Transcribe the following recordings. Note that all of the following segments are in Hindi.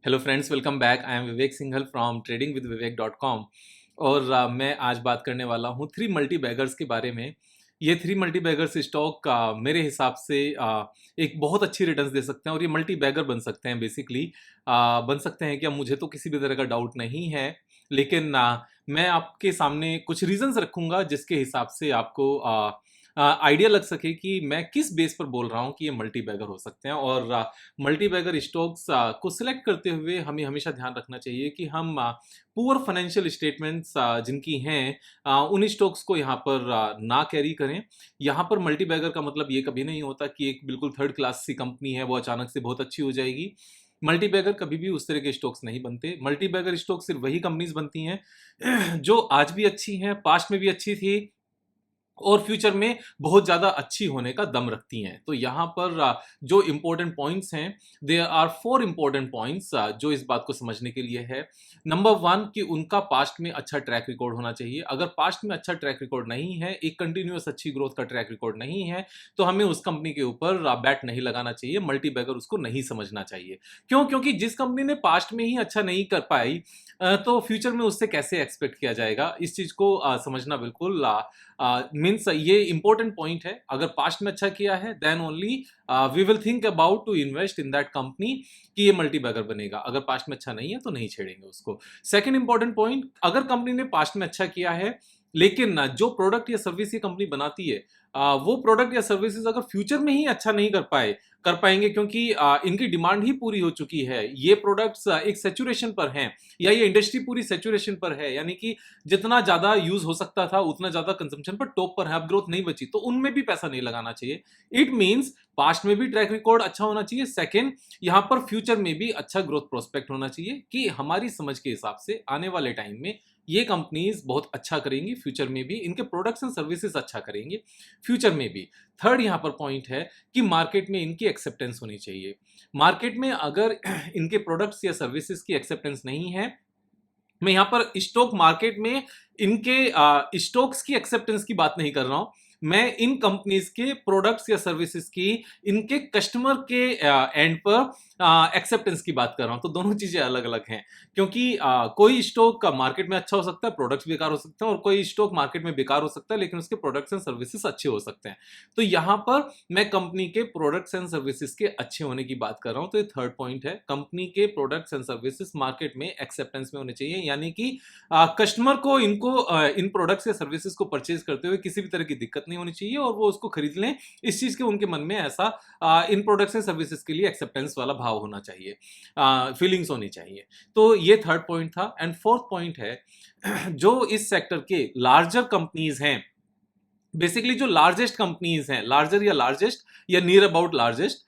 Hello friends, welcome back. I am Vivek Singhal from tradingwithvivek.com। और मैं आज बात करने वाला हूँ थ्री मल्टी बैगर्स के बारे में। ये थ्री मल्टी बैगर्स स्टॉक मेरे हिसाब से एक बहुत अच्छी रिटर्न्स दे सकते हैं और ये मल्टी बैगर बन सकते हैं। बेसिकली बन सकते हैं क्या, मुझे तो किसी भी तरह का डाउट नहीं है, लेकिन मैं आपके सामने कुछ रीजंस रखूंगा जिसके हिसाब से आपको आइडिया लग सके कि मैं किस बेस पर बोल रहा हूँ कि ये मल्टी बैगर हो सकते हैं। और मल्टी बैगर स्टॉक्स को सिलेक्ट करते हुए हमें हमेशा ध्यान रखना चाहिए कि हम पुअर फाइनेंशियल स्टेटमेंट्स जिनकी हैं उन स्टॉक्स को यहाँ पर ना कैरी करें। यहाँ पर मल्टी बैगर का मतलब ये कभी नहीं होता कि एक बिल्कुल थर्ड क्लास सी कंपनी है वो अचानक से बहुत अच्छी हो जाएगी। मल्टी बैगर कभी भी उस तरह के स्टॉक्स नहीं बनते। मल्टी बैगर स्टॉक्स सिर्फ वही कंपनीज बनती हैं जो आज भी अच्छी हैं, पास्ट में भी अच्छी थी और फ्यूचर में बहुत ज़्यादा अच्छी होने का दम रखती हैं। तो यहाँ पर जो इम्पोर्टेंट पॉइंट्स हैं, there are four important points जो इस बात को समझने के लिए है। नंबर वन, कि उनका पास्ट में अच्छा ट्रैक रिकॉर्ड होना चाहिए। अगर पास्ट में अच्छा ट्रैक रिकॉर्ड नहीं है, एक कंटिन्यूअस अच्छी ग्रोथ का ट्रैक रिकॉर्ड नहीं है, तो हमें उस कंपनी के ऊपर बैट नहीं लगाना चाहिए, मल्टी बैगर उसको नहीं समझना चाहिए। क्यों? क्योंकि जिस कंपनी ने पास्ट में ही अच्छा नहीं कर पाई तो फ्यूचर में उससे कैसे एक्सपेक्ट किया जाएगा, इस चीज़ को समझना बिल्कुल मीन्स ये इंपॉर्टेंट पॉइंट है। अगर पास्ट में अच्छा किया है then only we will think about to invest in that company कि ये मल्टी बैगर बनेगा। अगर पास्ट में अच्छा नहीं है तो नहीं छेड़ेंगे उसको। सेकंड इंपॉर्टेंट पॉइंट, अगर कंपनी ने पास्ट में अच्छा किया है लेकिन जो प्रोडक्ट या सर्विस ये कंपनी बनाती है वो प्रोडक्ट या सर्विसेज अगर फ्यूचर में ही अच्छा नहीं कर पाएंगे क्योंकि इनकी डिमांड ही पूरी हो चुकी है, ये प्रोडक्ट्स एक सेचुरेशन पर हैं या ये इंडस्ट्री पूरी सेचुरेशन पर है, यानी कि जितना ज्यादा यूज हो सकता था उतना ज्यादा कंजम्पशन पर टॉप पर है, अब ग्रोथ नहीं बची, तो उनमें भी पैसा नहीं लगाना चाहिए। इट मींस पास्ट में भी ट्रैक रिकॉर्ड अच्छा होना चाहिए। सेकंड, यहां पर फ्यूचर में भी अच्छा ग्रोथ प्रोस्पेक्ट होना चाहिए कि हमारी समझ के हिसाब से आने वाले टाइम में ये कंपनीज बहुत अच्छा करेंगी, फ्यूचर में भी इनके प्रोडक्ट्स एंड सर्विसेज अच्छा करेंगे फ्यूचर में भी। थर्ड यहां पर पॉइंट है कि मार्केट में इनकी एक्सेप्टेंस होनी चाहिए। मार्केट में अगर इनके प्रोडक्ट्स या सर्विसेज की एक्सेप्टेंस नहीं है, मैं यहां पर स्टॉक मार्केट में इनके स्टॉक्स की एक्सेप्टेंस की बात नहीं कर रहा हूं, मैं इन कंपनीज के प्रोडक्ट्स या सर्विसेज की इनके कस्टमर के एंड पर एक्सेप्टेंस की बात कर रहा हूं। तो दोनों चीजें अलग अलग हैं, क्योंकि कोई स्टॉक मार्केट में अच्छा हो सकता है, प्रोडक्ट्स बेकार हो सकते हैं, और कोई स्टॉक मार्केट में बेकार हो सकता है लेकिन उसके प्रोडक्ट्स एंड सर्विसेज अच्छे हो सकते हैं। तो यहां पर मैं कंपनी के प्रोडक्ट्स एंड सर्विसेज के अच्छे होने की बात कर रहा हूं। तो ये थर्ड पॉइंट है, कंपनी के प्रोडक्ट्स एंड सर्विसेज मार्केट में एक्सेप्टेंस में होने चाहिए, यानी कि कस्टमर को इन प्रोडक्ट्स या सर्विसेज को परचेज करते हुए किसी भी तरह की दिक्कत नहीं होनी चाहिए और वो उसको खरीद लें, इस चीज के उनके मन में ऐसा इन प्रोडक्ट्स एंड सर्विसेज के लिए एक्सेप्टेंस वाला भाव होना चाहिए, फीलिंग्स होनी चाहिए। तो ये थर्ड पॉइंट था। एंड फोर्थ पॉइंट है, जो इस सेक्टर के लार्जर कंपनीज हैं, बेसिकली जो लार्जेस्ट कंपनीज हैं, लार्जर या लार्जेस्ट या नियर अबाउट लार्जेस्ट,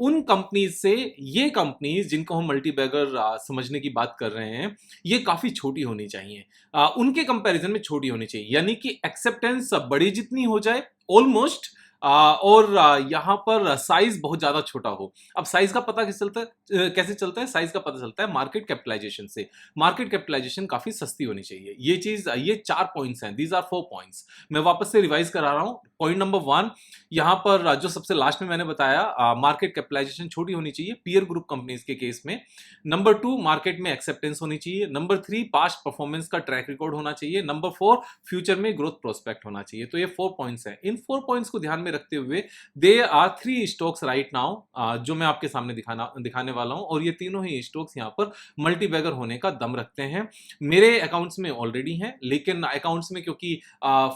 उन कंपनीज से ये कंपनीज जिनको हम मल्टी बैगर समझने की बात कर रहे हैं, ये काफी छोटी होनी चाहिए, उनके कंपैरिजन में छोटी होनी चाहिए, यानी कि एक्सेप्टेंस बड़ी जितनी हो जाए ऑलमोस्ट, और यहाँ पर साइज बहुत ज्यादा छोटा हो। अब साइज का पता कैसे चलता है? साइज का पता चलता है मार्केट कैपिटलाइजेशन से। मार्केट कैपिटलाइजेशन काफी सस्ती होनी चाहिए। ये चार पॉइंट्स हैं, दीज आर 4 पॉइंट्स। मैं वापस से रिवाइज करा रहा हूं। पॉइंट नंबर 1, यहां पर जो सबसे लास्ट में मैंने बताया, मार्केट कैपिटलाइजेशन छोटी होनी चाहिए पीयर ग्रुप कंपनीज के केस में। नंबर 2, मार्केट में एक्सेप्टेंस होनी चाहिए। नंबर 3, पास्ट परफॉर्मेंस का ट्रैक रिकॉर्ड होना चाहिए। नंबर 4, फ्यूचर में ग्रोथ प्रोस्पेक्ट होना चाहिए। तो ये 4 पॉइंट्स हैं। इन 4 पॉइंट्स को ध्यान में रखते हुए they are 3 stocks right now जो मैं आपके सामने दिखाने वाला हूं, और ये तीनों ही स्टॉक्स यहां पर मल्टी बैगर होने का दम रखते हैं। मेरे अकाउंट्स में ऑलरेडी हैं, लेकिन अकाउंट्स में क्योंकि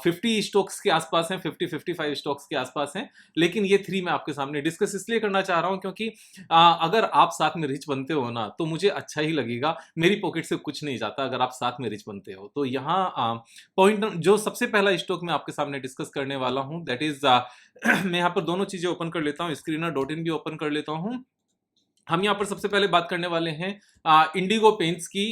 50 स्टॉक्स के आसपास हैं, 50-55 स्टॉक्स के आसपास हैं, लेकिन ये 3 मैं आपके सामने डिस्कस इसलिए करना चाह रहा हूं क्योंकि अगर आप साथ में रिच बनते हो ना तो मुझे अच्छा ही लगेगा, मेरी पॉकेट से कुछ नहीं जाता अगर आप साथ में रिच बनते हो। तो यहाँ पॉइंट जो सबसे पहला स्टॉक मैं आपके सामने डिस्कस करने वाला हूं, दैट इज मैं यहाँ पर दोनों चीजें ओपन कर लेता हूँ, screener.in भी ओपन कर लेता हूँ। हम यहाँ पर सबसे पहले बात करने वाले हैं इंडिगो पेंट्स की।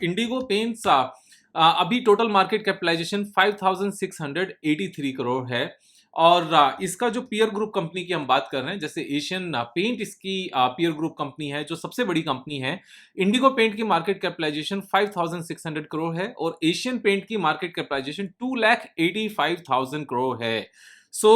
इंडिगो पेंट्स अभी टोटल मार्केट कैपिटलाइजेशन 5683 करोड़ है, और इसका जो पीयर ग्रुप कंपनी की हम बात कर रहे हैं, जैसे एशियन पेंट इसकी पीयर ग्रुप कंपनी है जो सबसे बड़ी कंपनी है। इंडिगो पेंट की मार्केट कैपिटलाइजेशन 5600 करोड़ है और एशियन पेंट की मार्केट कैपिटलाइजेशन 2,85,000 करोड़ है। सो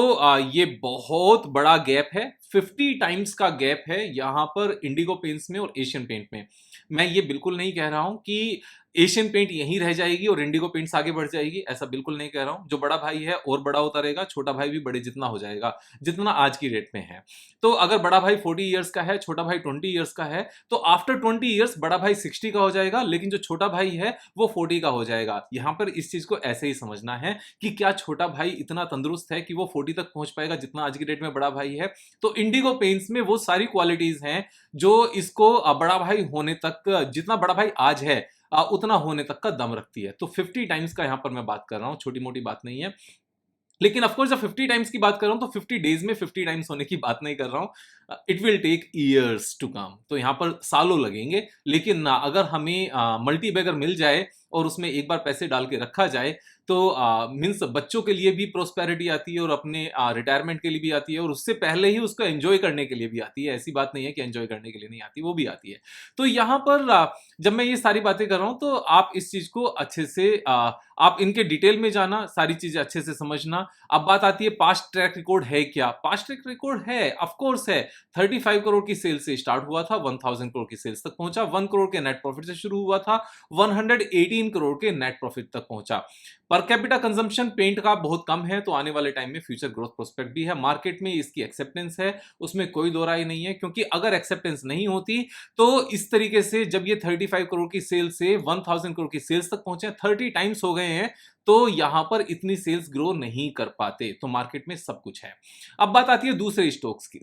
ये बहुत बड़ा गैप है 50 टाइम्स का गैप है यहाँ पर इंडिगो पेंट्स में और एशियन पेंट में। मैं ये बिल्कुल नहीं कह रहा हूं कि एशियन पेंट यहीं रह जाएगी और इंडिगो पेंट्स आगे बढ़ जाएगी, ऐसा बिल्कुल नहीं कह रहा हूं। जो बड़ा भाई है और बड़ा होता रहेगा, छोटा भाई भी बड़े जितना हो जाएगा, जितना आज की रेट में है। तो अगर बड़ा भाई 40 इयर्स का है, छोटा भाई 20 इयर्स का है, तो आफ्टर 20 इयर्स बड़ा भाई 60 का हो जाएगा, लेकिन जो छोटा भाई है वो 40 का हो जाएगा। यहां पर इस चीज को ऐसे ही समझना है कि क्या छोटा भाई इतना तंदुरुस्त है कि वो 40 तक पहुंच पाएगा जितना आज की डेट में बड़ा भाई है। तो इंडिगो पेंट्स में वो सारी क्वालिटीज हैं जो इसको बड़ा भाई होने तक, जितना बड़ा भाई आज है उतना होने तक का दम रखती है। तो 50 टाइम्स का यहां पर मैं बात कर रहा हूं, छोटी मोटी बात नहीं है। लेकिन ऑफ कोर्स जब 50 टाइम्स की बात कर रहा हूं तो 50 डेज में 50 टाइम्स होने की बात नहीं कर रहा हूं। It will take years to come, तो यहां पर सालों लगेंगे। लेकिन अगर हमें मल्टी बैगर मिल जाए और उसमें एक बार पैसे डाल के रखा जाए तो मीन्स बच्चों के लिए भी प्रोस्पेरिटी आती है और अपने रिटायरमेंट के लिए भी आती है, और उससे पहले ही उसको एंजॉय करने के लिए भी आती है। ऐसी बात नहीं है कि एंजॉय करने के लिए नहीं आती, वो भी आती है। तो यहां पर जब मैं ये सारी बातें कर रहा हूं तो आप इस चीज को अच्छे से आप इनके डिटेल में जाना, सारी चीजें अच्छे से समझना। अब बात आती है पास्ट ट्रैक रिकॉर्ड है क्या? पास्ट ट्रैक रिकॉर्ड है, ऑफ कोर्स है। 35 करोड़ की सेल से स्टार्ट हुआ था, 1000 करोड़ की सेल्स तक पहुंचा, 1 करोड़ के नेट प्रॉफिट से शुरू हुआ था, 118 करोड़ के नेट प्रॉफिट तक पहुंचा। पर कैपिटा कंजम्पशन पेंट का बहुत कम है, तो आने वाले टाइम में फ्यूचर ग्रोथ प्रोस्पेक्ट भी है। मार्केट में इसकी एक्सेप्टेंस है, उसमें कोई दो राय नहीं है, क्योंकि अगर एक्सेप्टेंस नहीं होती तो इस तरीके से जब ये 35 करोड़ की सेल से 1000 करोड़ की सेल्स तक पहुंचे, 30 टाइम्स हो गए हैं, तो यहां पर इतनी सेल्स ग्रो नहीं कर पाते। तो मार्केट में सब कुछ है। अब बात आती है दूसरे स्टॉक की।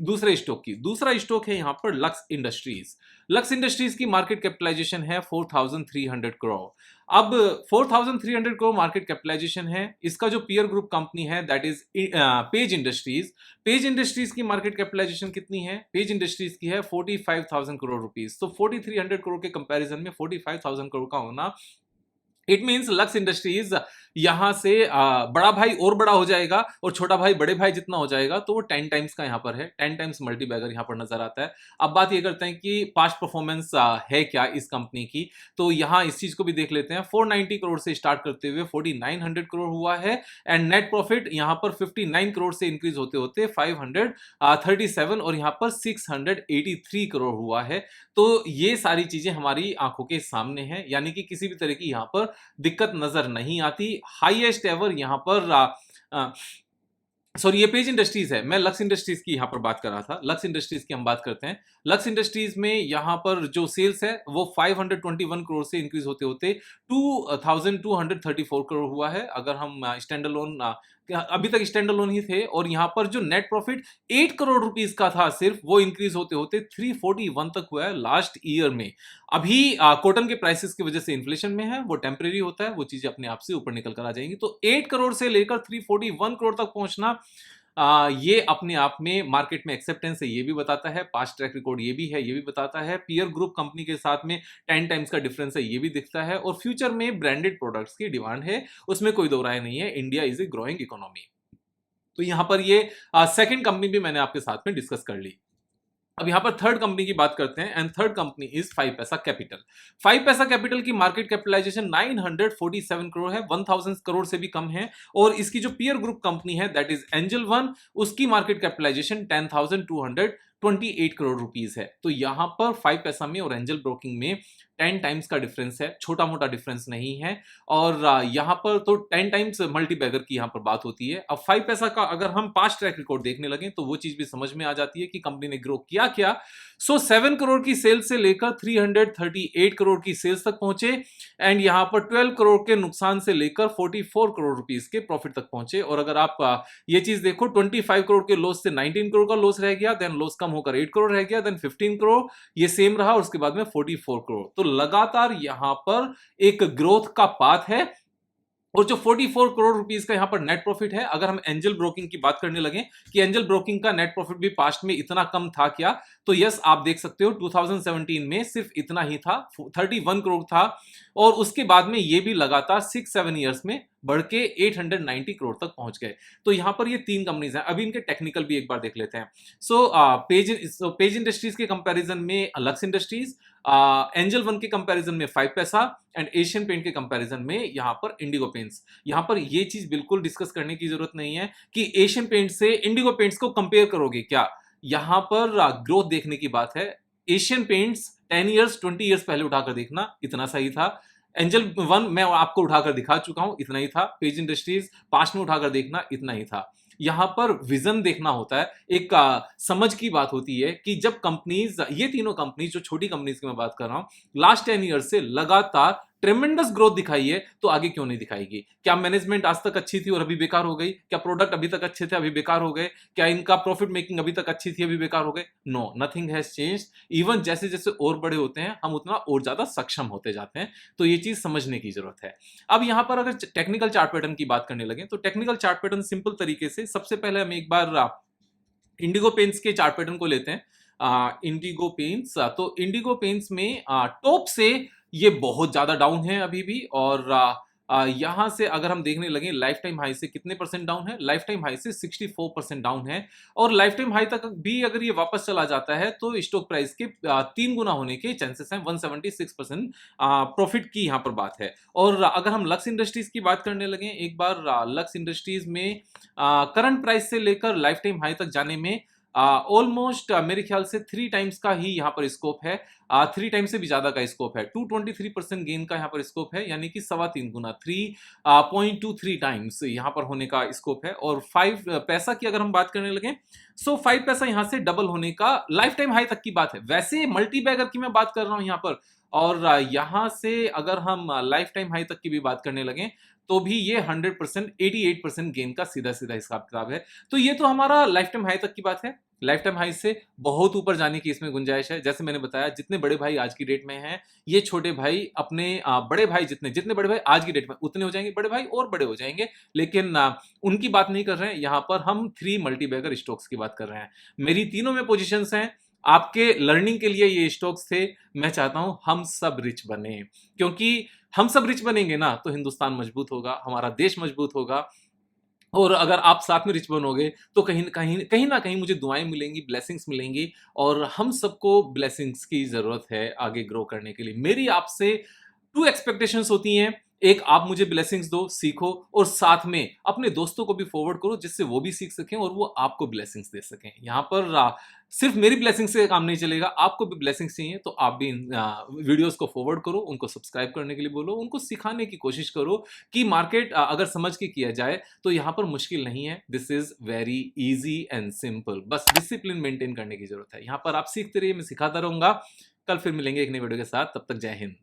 दूसरा स्टॉक है यहां पर लक्स इंडस्ट्रीज। लक्स इंडस्ट्रीज की मार्केट कैपिटलाइजेशन है 4300 करोड़। अब 4300 करोड़ मार्केट कैपिटलाइजेशन है। इसका जो पीयर ग्रुप कंपनी है that is page industries. Page industries की मार्केट कैपिटलाइजेशन कितनी है? पेज इंडस्ट्रीज की है 45,000 करोड़ रुपीस। तो 4300 करोड़ के कंपैरिजन में 45,000 करोड़ का होना, इट मीन्स लक्स इंडस्ट्रीज यहां से बड़ा भाई और बड़ा हो जाएगा और छोटा भाई बड़े भाई जितना हो जाएगा, तो वो 10 टाइम्स का यहां पर है, 10 टाइम्स मल्टी बैगर यहां पर नजर आता है। अब बात ये करते हैं कि पास्ट परफॉर्मेंस है क्या इस कंपनी की, तो यहां इस चीज को भी देख लेते हैं। 490 करोड़ से स्टार्ट करते हुए 4900 करोड़ हुआ है, एंड नेट प्रॉफिट यहां पर 59 करोड़ से इंक्रीज होते होते 537 और यहां पर 683 करोड़ हुआ है। तो ये सारी चीजें हमारी आंखों के सामने हैं, यानी कि किसी भी तरह की यहां पर दिक्कत नजर नहीं आती। हाईएस्ट एवर यहां पर सॉरी, ये पेज इंडस्ट्रीज है, मैं लक्स इंडस्ट्रीज की यहां पर बात कर रहा था। लक्स इंडस्ट्रीज की हम बात करते हैं। लक्स इंडस्ट्रीज में यहां पर जो सेल्स है वो 521 करोड़ से इंक्रीज होते होते 2234 करोड़ हुआ है। अगर हम स्टैंड अलोन, अभी तक स्टैंड अलोन ही थे, और यहां पर जो नेट प्रॉफिट 8 करोड़ रुपीस का था सिर्फ, वो इंक्रीज होते होते 341 तक हुआ है लास्ट ईयर में। अभी कॉटन के प्राइसेस की वजह से इन्फ्लेशन में है, वो टेम्परेरी होता है, वो चीजें अपने आप से ऊपर निकल कर आ जाएंगी। तो 8 करोड़ से लेकर 341 करोड़ तक पहुंचना, ये अपने आप में मार्केट में एक्सेप्टेंस है, ये भी बताता है। पास्ट ट्रैक रिकॉर्ड ये भी है, ये भी बताता है। पीयर ग्रुप कंपनी के साथ में 10 टाइम्स का डिफरेंस है, ये भी दिखता है। और फ्यूचर में ब्रांडेड प्रोडक्ट्स की डिमांड है, उसमें कोई दो राय नहीं है। India is a growing economy. तो यहां पर ये सेकंड कंपनी भी मैंने आपके साथ में डिस्कस कर ली। अब यहां पर थर्ड कंपनी की बात करते हैं, एंड थर्ड कंपनी इज 5 पैसा कैपिटल। 5 पैसा कैपिटल की मार्केट कैपिटलाइजेशन 947 करोड़ है, 1000 करोड़ से भी कम है। और इसकी जो पीयर ग्रुप कंपनी है दैट इज एंजल वन, उसकी मार्केट कैपिटलाइजेशन 10,228 करोड़ रुपीस है। तो यहां पर 5 पैसा में और एंजल ब्रोकिंग में 10 टाइम्स का डिफरेंस है, छोटा मोटा डिफरेंस नहीं है। और यहां पर तो 10 टाइम्स मल्टी बैगर की यहां पर बात होती है। अब 5 पैसा का अगर हम पास्ट ट्रैक रिकॉर्ड देखने लगे तो वो चीज भी समझ में आ जाती है कि कंपनी ने ग्रो किया क्या। 7 करोड़ की सेल्स से लेकर 338 करोड़ की सेल्स तक पहुंचे, एंड यहां पर 12 करोड़ के नुकसान से लेकर 44 करोड़ रुपीस के प्रॉफिट तक पहुंचे। और अगर आप ये चीज देखो, 25 करोड़ के लॉस से 19 करोड़ का लॉस रह गया, देन लॉस कम होकर 8 करोड़ रह गया, देन 15 करोड़ ये सेम रहा, और उसके बाद में 44 करोड़। तो लगातार यहां पर एक ग्रोथ का पाथ है। और जो 44 करोड़ रुपीस का यहां पर नेट प्रॉफिट है, अगर हम एंजल ब्रोकिंग की बात करने लगे कि एंजल ब्रोकिंग का नेट प्रॉफिट भी पास्ट में इतना कम था क्या, तो यस, आप देख सकते हो 2017 में सिर्फ इतना ही था, 31 करोड़ था। और उसके बाद में ये भी लगातार 6-7 ईयर्स में बढ़ के 890 करोड़ तक पहुंच गए। तो यहां पर ये तीन कंपनीज हैं। अभी इनके टेक्निकल भी एक बार देख लेते हैं। पेज इंडस्ट्रीज के कंपैरिजन में लक्स इंडस्ट्रीज, एंजल वन के कंपैरिजन में 5 पैसा, एंड एशियन पेंट के कंपैरिजन में यहां पर इंडिगो पेंट्स। यहां पर यह चीज बिल्कुल डिस्कस करने की जरूरत नहीं है कि एशियन पेंट से इंडिगो पेंट्स को कंपेयर करोगे क्या। यहाँ पर ग्रोथ देखने की बात है। एशियन पेंट्स 10 इयर्स 20 इयर्स पहले उठाकर देखना, इतना सही था। एंजल वन मैं आपको उठाकर दिखा चुका हूं, इतना ही था। पेज इंडस्ट्रीज पास्ट में उठाकर देखना, इतना ही था। यहां पर विजन देखना होता है, एक समझ की बात होती है कि जब कंपनीज, ये तीनों कंपनीज जो छोटी कंपनीज की मैं बात कर रहा हूं, लास्ट 10 ईयर से लगातार ट्रेमेंडस ग्रोथ दिखाई है, तो आगे क्यों नहीं दिखाएगी? क्या मैनेजमेंट आज तक अच्छी थी और अभी बेकार हो गई? क्या प्रोडक्ट अभी तक अच्छे थे अभी बेकार हो गए? क्या इनका प्रॉफिट मेकिंग अभी तक अच्छी थी अभी बेकार हो गए? No, nothing has changed. Even जैसे जैसे और बड़े होते हैं हम उतना और ज्यादा सक्षम होते जाते हैं, तो ये चीज समझने की जरूरत है। अब यहां पर अगर टेक्निकल चार्ट पैटर्न की बात करने लगे, तो टेक्निकल चार्ट पैटर्न सिंपल तरीके से, सबसे पहले हम एक बार इंडिगो पेंट्स के चार्ट पैटर्न को लेते हैं। इंडिगो पेंट्स, तो इंडिगो पेंट्स में टॉप से ये बहुत ज्यादा डाउन है अभी भी, और यहां से अगर हम देखने लगे लाइफ टाइम हाई से कितने परसेंट डाउन है? लाइफ टाइम हाई से 64% डाउन है। और लाइफ टाइम हाई तक भी अगर ये वापस चला जाता है तो स्टॉक प्राइस के 3 गुना होने के चांसेस हैं। 176% प्रॉफिट की यहां पर बात है। और अगर हम लक्स इंडस्ट्रीज की बात करने लगे एक बार, लक्स इंडस्ट्रीज में करंट प्राइस से लेकर लाइफ टाइम हाई तक जाने में ऑलमोस्ट मेरे ख्याल से 3 टाइम्स का ही यहाँ पर स्कोप है। 3 टाइम्स से भी ज्यादा का स्कोप है। 223% गेन का यहाँ पर स्कोप है, यानी कि 3.25 गुना, 3.23 टाइम्स यहाँ पर होने का स्कोप है। और 5 पैसा की अगर हम बात करने लगे, सो 5 पैसा यहाँ से डबल होने का लाइफ टाइम हाई तक की बात है। वैसे मल्टी बैगर की मैं बात कर रहा हूँ यहाँ पर, और यहाँ से अगर हम लाइफ टाइम हाई तक की भी बात करने लगे, तो भी ये 100%, 88% गेन का सीधा सीधा हिसाब किताब है। तो ये तो हमारा लाइफ टाइम हाई तक की बात है। लाइफ टाइम हाई से बहुत ऊपर जाने की इसमें गुंजाइश है। जैसे मैंने बताया, जितने बड़े भाई आज की डेट में हैं, ये छोटे भाई अपने बड़े भाई जितने जितने बड़े भाई आज की डेट में उतने हो जाएंगे, बड़े भाई और बड़े हो जाएंगे। लेकिन उनकी बात नहीं कर रहे हैं, यहाँ पर हम 3 मल्टीबैगर स्टॉक्स की बात कर रहे हैं। मेरी तीनों में पोजिशंस हैं। आपके लर्निंग के लिए ये स्टॉक्स थे। मैं चाहता हूं हम सब रिच बने, क्योंकि हम सब रिच बनेंगे ना तो हिंदुस्तान मजबूत होगा, हमारा देश मजबूत होगा। और अगर आप साथ में रिच बनोगे तो कहीं ना कहीं मुझे दुआएं मिलेंगी, ब्लेसिंग्स मिलेंगी। और हम सबको ब्लेसिंग्स की जरूरत है आगे ग्रो करने के लिए। मेरी आपसे 2 एक्सपेक्टेशंस होती हैं। एक, आप मुझे ब्लेसिंग्स दो, सीखो, और साथ में अपने दोस्तों को भी फॉरवर्ड करो, जिससे वो भी सीख सकें और वो आपको ब्लेसिंग्स दे सकें। यहाँ पर सिर्फ मेरी ब्लेसिंग से काम नहीं चलेगा, आपको भी ब्लेसिंग्स चाहिए तो आप भी इन वीडियोस को फॉरवर्ड करो, उनको सब्सक्राइब करने के लिए बोलो, उनको सिखाने की कोशिश करो कि मार्केट अगर समझ के किया जाए तो यहाँ पर मुश्किल नहीं है। This is very easy and simple. बस डिसिप्लिन मेंटेन करने की जरूरत है। यहाँ पर आप सीखते रहिए, मैं सिखाता रहूंगा। कल फिर मिलेंगे एक नई वीडियो के साथ, तब तक जय हिंद।